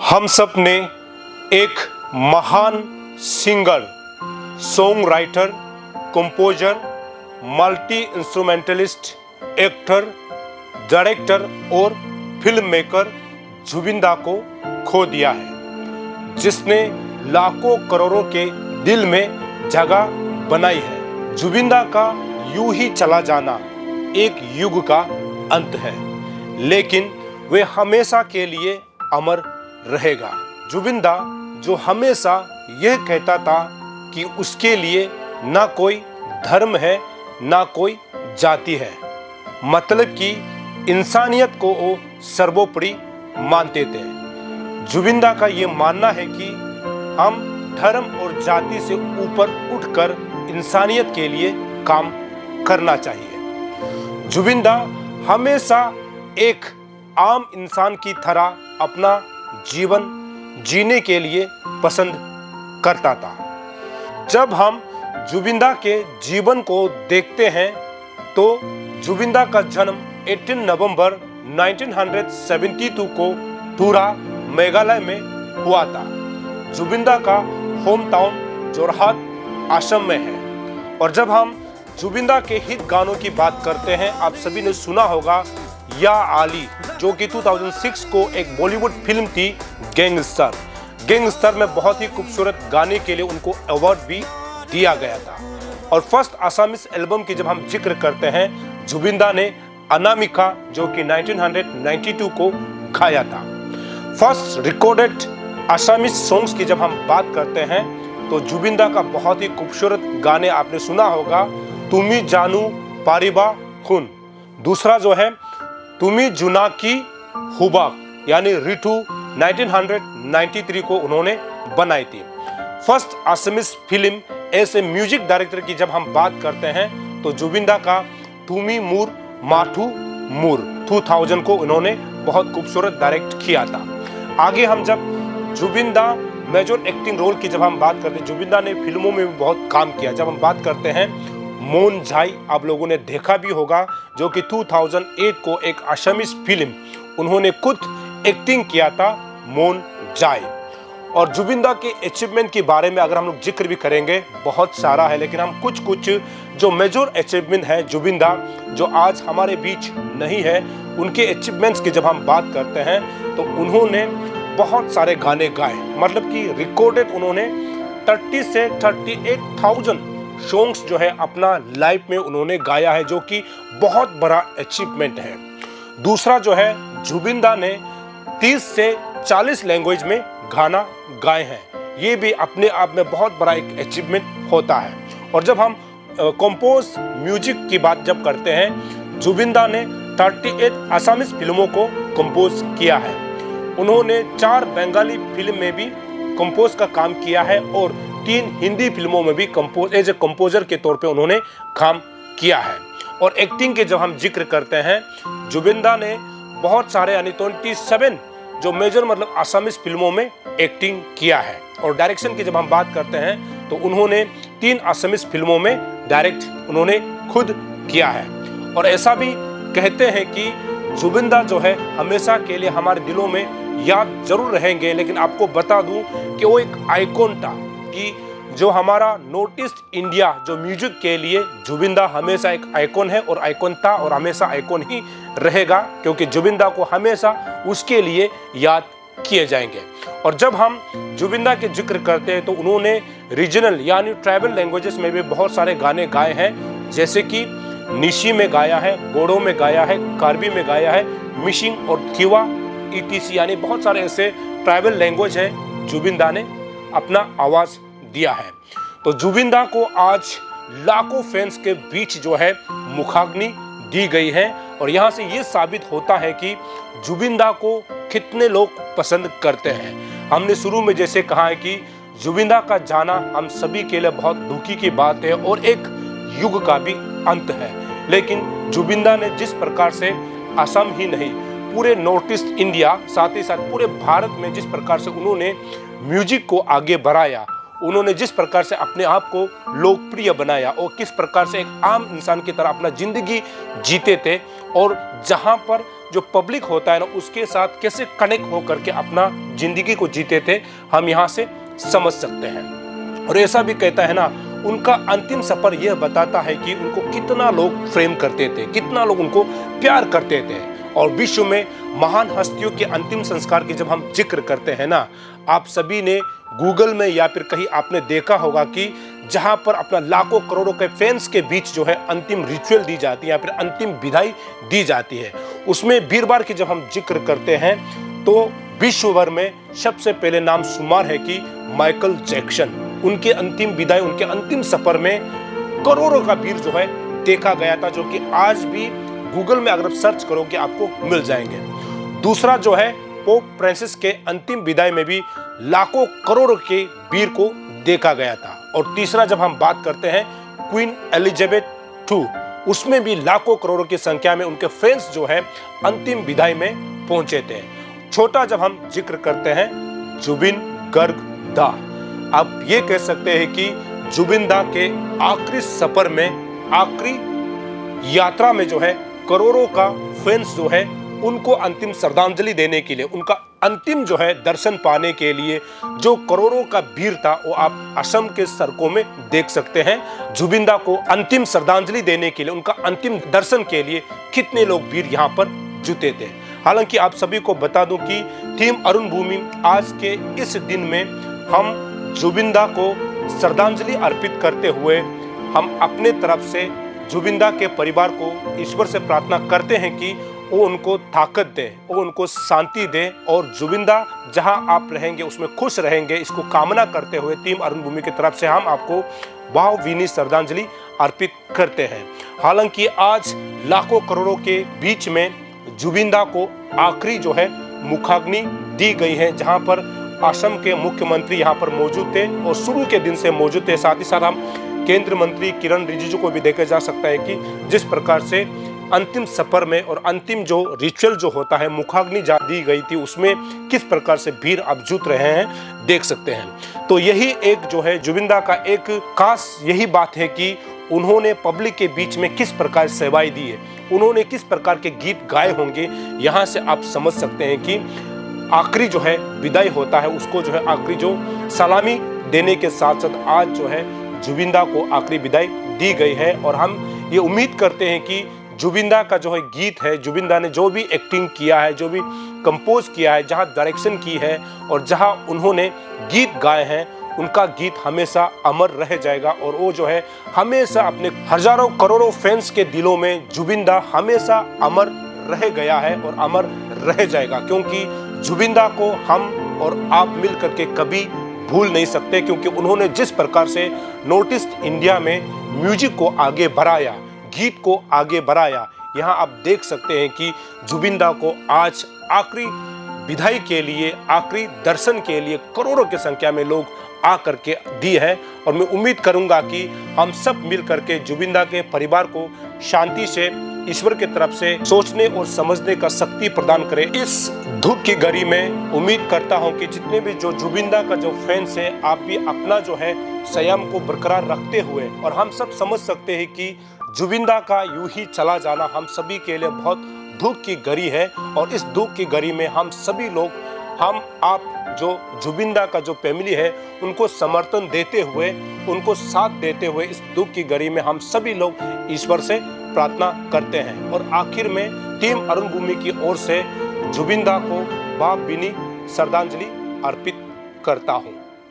हम सब ने एक महान singer, song writer, composer, multi instrumentalist, actor, director और फिल्म मेकर जुबिन दा को खो दिया है, जिसने लाखों करोड़ों के दिल में जगह बनाई है। जुबिन दा का यूं ही चला जाना एक युग का अंत है, लेकिन वे हमेशा के लिए अमर रहेगा। जुबिन दा जो हमेशा यह कहता था कि उसके लिए ना कोई धर्म है ना कोई जाति है, मतलब कि इंसानियत को वो सर्वोपरि मानते थे। जुबिन दा का ये मानना है कि हम धर्म और जाति से ऊपर उठकर इंसानियत के लिए काम करना चाहिए। जुबिन दा हमेशा एक आम इंसान की तरह अपना जीवन जीने के लिए पसंद करता था। जब हम जुबिन दा के जीवन को देखते हैं तो जुबिन दा का जन्म 18 नवंबर 1972 को तुरा, मेघालय में हुआ था। जुबिन दा का होम टाउन जोरहाट, असम में है। और जब हम जुबिन दा के हिट गानों की बात करते हैं, आप सभी ने सुना होगा या आली, जो कि 2006 को एक बॉलीवुड फिल्म थी गैंगस्टर। गैंगस्टर में बहुत ही खूबसूरत गाने के लिए उनको अवार्ड भी दिया गया था। और फर्स्ट आसामीज एल्बम की जब हम जिक्र करते हैं, जुबिन दा ने अनामिका, जो कि 1992 को गाया था। फर्स्ट रिकॉर्डेड आसामीज सॉन्ग्स की जब हम बात करते हैं तो जुबिन दा का बहुत ही खूबसूरत गाने आपने सुना होगा, तुमी जानू पारिबा खून। दूसरा जो है तुमी जुनाकी हुबा, यानी रिटू 1993 को उन्होंने बनाई थी। First Assamese film as a music director की जब हम बात करते हैं तो जुबिन दा का तुमी मूर माठू मूर 2000 को उन्होंने बहुत खूबसूरत डायरेक्ट किया था। आगे हम जब जुबिन दा मेजर एक्टिंग रोल की जब हम बात करते हैं, जुबिन दा ने फिल्मों में भी बहुत काम किया। जब हम बात करते हैं मोन जाई, आप लोगों ने देखा भी होगा, जो कि 2008 को एक आसामीज फिल्म उन्होंने खुद एक्टिंग किया था, मोन जाई। और जुबिन दा के अचीवमेंट के बारे में अगर हम लोग जिक्र भी करेंगे, बहुत सारा है, लेकिन हम कुछ जो मेजर अचीवमेंट है जुबिन दा, जो आज हमारे बीच नहीं है, उनके अचीवमेंट्स की जब हम बात करते हैं तो उन्होंने बहुत सारे गाने गाए, मतलब कि रिकॉर्डेड उन्होंने 30 से 38,000 सॉन्ग्स जो है अपना लाइफ में उन्होंने गाया है, जो कि बहुत बड़ा अचीवमेंट है। दूसरा जो है, जुबिन दा ने 30 से 40 लैंग्वेज में गाना गाए हैं, ये भी अपने आप में बहुत बड़ा एक अचीवमेंट होता है। और जब हम कंपोज म्यूजिक की बात जब करते हैं, जुबिन दा ने 38 आसामीज फिल्मों को कंपोज किया है। उन्होंने 4 बंगाली फिल्म में भी कंपोज का काम किया है और 3 हिंदी फिल्मों में भी एज ए कंपोजर के तौर पे उन्होंने काम किया है। और एक्टिंग के जब हम जिक्र करते हैं, जुबिन दा ने बहुत सारे यानी 27 जो मेजर मतलब आसामीज फिल्मों में एक्टिंग किया है। और डायरेक्शन की जब हम बात करते हैं तो उन्होंने 3 आसामीज फिल्मों में डायरेक्ट उन्होंने खुद किया है। और ऐसा भी कहते हैं कि जुबिन दा जो है हमेशा के लिए हमारे दिलों में याद जरूर रहेंगे, लेकिन आपको बता दूं कि वो एक आइकॉन था, कि जो हमारा नॉर्थ ईस्ट इंडिया जो म्यूजिक के लिए जुबिन दा हमेशा एक आइकॉन है और आइकॉन था और हमेशा आइकॉन ही रहेगा, क्योंकि जुबिन दा को हमेशा उसके लिए याद किए जाएंगे। और जब हम जुबिन दा के जिक्र करते हैं तो उन्होंने रीजनल यानी ट्राइबल लैंग्वेजेस में भी बहुत सारे गाने गाए हैं, जैसे कि निशी में गाया है, बोडो में गाया है, कार्बी में गाया है, मिशिंग और थिवा ETC, यानी बहुत सारे ऐसे ट्राइबल लैंग्वेज है जुबिन दा ने अपना आवाज दिया है। तो जुबिन दा को आज लाखों फैंस के बीच जो है मुखाग्नि दी गई है। और यहाँ से ये साबित होता है कि जुबिन दा को कितने लोग पसंद करते हैं। हमने शुरू में जैसे कहा है कि जुबिन दा का जाना हम सभी के लिए बहुत दुखी की बात है और एक युग का भी अंत है। लेकिन जुबिन दा ने जिस प्रकार से असम ही नहीं, पूरे नॉर्थ ईस्ट इंडिया, साथ ही साथ पूरे भारत में जिस प्रकार से उन्होंने म्यूजिक को आगे बढ़ाया, उन्होंने जिस प्रकार से अपने आप को लोकप्रिय बनाया और किस प्रकार से एक आम इंसान की तरह अपना जिंदगी जीते थे, और जहां पर जो पब्लिक होता है ना उसके साथ कैसे कनेक्ट होकर के अपना जिंदगी को जीते थे, हम यहाँ से समझ सकते हैं। और ऐसा भी कहता है ना, उनका अंतिम सफर यह बताता है कि उनको कितना लोग प्रेम करते थे, कितना लोग उनको प्यार करते थे। और विश्व में महान हस्तियों के अंतिम संस्कार की जब हम जिक्र करते हैं ना, आप सभी ने गूगल में या फिर कहीं आपने देखा होगा कि जहां पर अपना लाखों करोड़ों के फैंस के बीच जो है अंतिम रिचुअल दी जाती है या फिर अंतिम विदाई दी जाती है, उसमें वीरवार की जब हम जिक्र करते हैं तो विश्व भर में सबसे पहले नाम शुमार है कि माइकल जैक्सन। उनके अंतिम विदाई, उनके अंतिम सफर में करोड़ों का भीड़ जो है देखा गया था, जो कि आज भी गूगल में अगर आप सर्च करोगे आपको मिल जाएंगे। दूसरा जो है पोप फ्रांसिस के अंतिम विदाई में भी लाखों करोड़ों के भीड़ को देखा गया था। और तीसरा जब हम बात करते हैं क्वीन एलिजाबेथ II, उसमें भी लाखों करोड़ों की संख्या में उनके फैंस जो है अंतिम विदाई में पहुंचे थे। छोटा जब हम जिक्र करते हैं जुबिन गर्ग दा, आप ये कह सकते हैं कि जुबिन दा के आखिरी सफर में, आखिरी यात्रा में जो है करोड़ों का फैंस जो है उनको अंतिम श्रद्धांजलि देने के लिए, उनका अंतिम जो है दर्शन पाने के लिए जो करोड़ों का भीड़ था वो आप असम के सड़कों में देख सकते हैं। जुबिन दा को अंतिम श्रद्धांजलि देने के लिए, उनका अंतिम दर्शन के लिए कितने लोग भीड़ यहाँ पर जुटे थे। हालांकि आप सभी को बता दूं कि टीम अरुण भूमि आज के इस दिन में हम जुबिन दा को श्रद्धांजलि अर्पित करते हुए हम अपने तरफ से जुबिन दा के परिवार को ईश्वर से प्रार्थना करते हैं कि वो उनको ताकत दे, वो उनको शांति दे और जुबिन दा जहां आप रहेंगे उसमें खुश रहेंगे, इसको कामना करते हुए टीम अरुण भूमि की तरफ से हम आपको भावभीनी श्रद्धांजलि अर्पित करते हैं। हालांकि आज लाखों करोड़ों के बीच में जुबिन दा को आखिरी जो है मुखाग्नि दी गई है, जहां पर असम के मुख्यमंत्री यहाँ पर मौजूद थे और शुरू के दिन से मौजूद थे। साथ ही साथ हम केंद्रीय मंत्री किरण रिजिजू को भी देखा जा सकता है कि जिस प्रकार से अंतिम सफर में और अंतिम जो रिचुअल जो होता है मुखाग्नि दी गई थी, उसमें किस प्रकार से भीड़ अब जुट रहे हैं देख सकते हैं। तो यही एक जो है जुबिन दा का एक खास यही बात है कि उन्होंने पब्लिक के बीच में किस प्रकार सेवाएं दी है, उन्होंने किस प्रकार के गीत गाए होंगे। यहाँ से आप समझ सकते हैं कि आखिरी जो है विदाई होता है उसको जो है आखिरी जो सलामी देने के साथ साथ आज जो है जुबिन दा को आखिरी विदाई दी गई है। और हम ये उम्मीद करते हैं कि जुबिन दा का जो है गीत है, जुबिन दा ने जो भी एक्टिंग किया है, जो भी कंपोज किया है, जहाँ डायरेक्शन की है और जहाँ उन्होंने गीत गाए हैं, उनका गीत हमेशा अमर रह जाएगा। और वो जो है हमेशा अपने हजारों करोड़ों फैंस के दिलों में जुबिन दा हमेशा अमर रह गया है और अमर रह जाएगा, क्योंकि जुबिन दा को हम और आप मिल करके कभी भूल नहीं सकते, क्योंकि उन्होंने जिस प्रकार से नॉर्थ ईस्ट इंडिया में म्यूजिक को आगे बढ़ाया, गीत को आगे बढ़ाया। यहाँ आप देख सकते हैं कि जुबिन दा को आज आखिरी विदाई के लिए, आखिरी दर्शन के लिए करोड़ों की संख्या में लोग आ करके दी है। और मैं उम्मीद करूंगा कि हम सब मिल करके जुबिन दा के परिवार को शांति से ईश्वर की तरफ से सोचने और समझने का शक्ति प्रदान करें। इस दुख की घड़ी में उम्मीद करता हूं कि जितने भी जो जुबिन दा का जो फैंस है, आप भी अपना जो है संयम को बरकरार रखते हुए, और हम सब समझ सकते हैं कि जुबिन दा का यूं ही चला जाना हम सभी के लिए बहुत दुख की घड़ी है। और इस दुख की घड़ी में हम सभी लोग, हम आप जो जुबिन दा का जो फैमिली है उनको समर्थन देते हुए, उनको साथ देते हुए इस दुख की घड़ी में हम सभी लोग ईश्वर से प्रार्थना करते हैं। और आखिर में टीम अरुण भूमि की ओर से जुबिन दा को भावभीनी श्रद्धांजलि अर्पित करता हूँ।